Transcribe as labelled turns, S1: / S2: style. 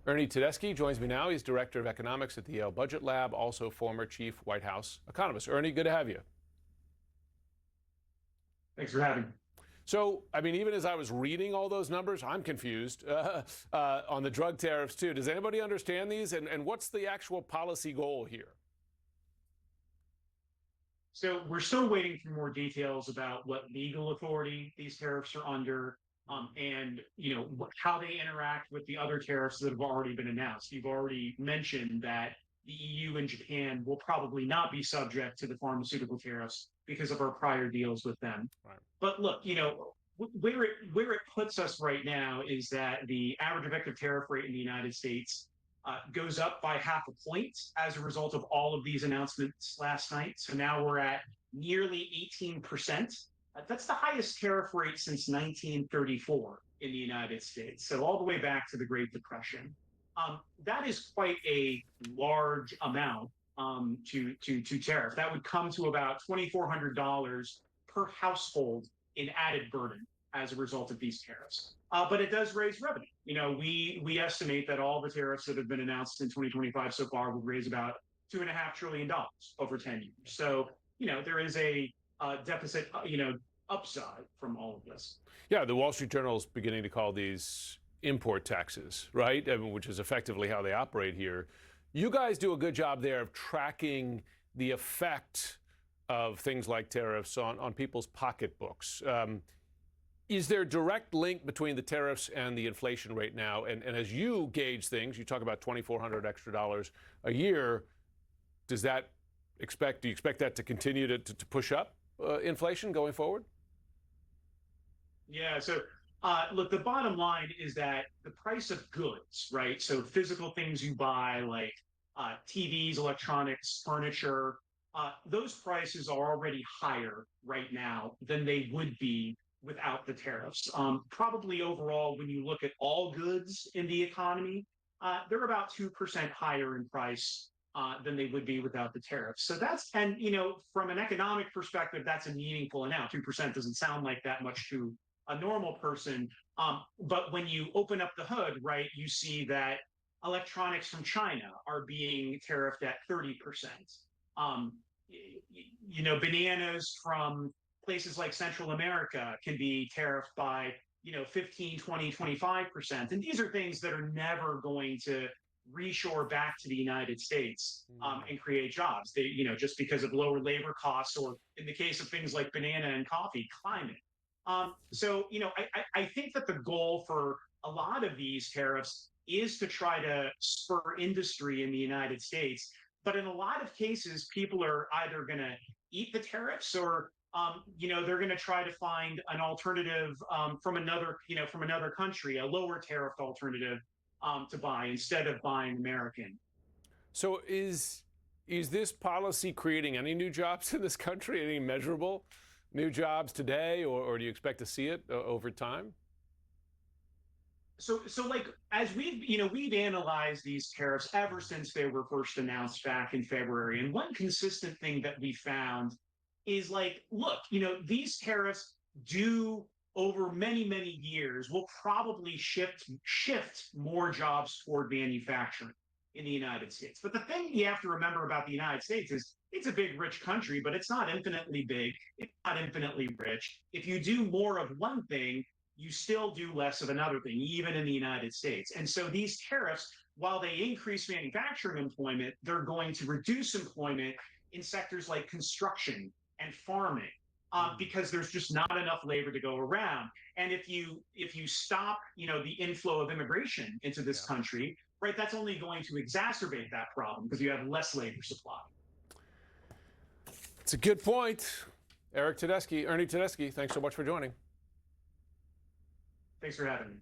S1: Ernie Tedeschi joins me now. He's Director of Economics at the Yale Budget Lab, also former Chief White House economist. Ernie, good to have you.
S2: Thanks for having me.
S1: So, I mean, even as I was reading all those numbers, I'm confused on the drug tariffs, too. Does anybody understand these? And what's the actual policy goal here?
S2: So we're still waiting for more details about what legal authority these tariffs are under, and how they interact with the other tariffs that have already been announced. You've already mentioned that the EU and Japan will probably not be subject to the pharmaceutical tariffs because of our prior deals with them.
S1: Right.
S2: But look, where it puts us right now is that the average effective tariff rate in the United States goes up by half a point as a result of all of these announcements last night. So now we're at nearly 18%. That's the highest tariff rate since 1934 in the United States. So all the way back to the Great Depression. That is quite a large amount to tariff. That would come to about $2,400 per household in added burden as a result of these tariffs. But it does raise revenue. We estimate that all the tariffs that have been announced in 2025 so far would raise about $2.5 trillion over 10 years. So, there is a deficit, upside from all of this.
S1: Yeah, the Wall Street Journal is beginning to call these import taxes, right? I mean, which is effectively how they operate here. You guys do a good job there of tracking the effect of things like tariffs on people's pocketbooks. Is there a direct link between the tariffs and the inflation rate now? And as you gauge things, you talk about $2,400 extra dollars a year. Do you expect that to continue to push up inflation going forward?
S2: Yeah. So, look, the bottom line is that the price of goods, right? So physical things you buy like TVs, electronics, furniture, those prices are already higher right now than they would be without the tariffs. Probably overall, when you look at all goods in the economy, they're about 2% higher in price than they would be without the tariffs. So from an economic perspective, that's a meaningful amount. 2% doesn't sound like that much to a normal person. But when you open up the hood, right, you see that electronics from China are being tariffed at 30%. Bananas from places like Central America can be tariffed by 15, 20, 25%. And these are things that are never going to reshore back to the United States and create jobs. They, just because of lower labor costs, or in the case of things like banana and coffee, climate. I think that the goal for a lot of these tariffs is to try to spur industry in the United States. But in a lot of cases, people are either going to eat the tariffs, or they're going to try to find an alternative from another country, a lower tariff alternative to buy instead of buying American.
S1: So is this policy creating any new jobs in this country? Any measurable new jobs today, or do you expect to see it over time?
S2: So like, as we've analyzed these tariffs ever since they were first announced back in February, and one consistent thing that we found is like, look, these tariffs do over many, many years will probably shift more jobs toward manufacturing in the United States. But the thing you have to remember about the United States is it's a big, rich country, but it's not infinitely big. It's not infinitely rich. If you do more of one thing, you still do less of another thing, even in the United States. And so these tariffs, while they increase manufacturing employment, they're going to reduce employment in sectors like construction and farming, because there's just not enough labor to go around. And if you stop, the inflow of immigration into this country, right, that's only going to exacerbate that problem because you have less labor supply.
S1: It's a good point. Ernie Tedeschi, thanks so much for joining.
S2: Thanks for having me.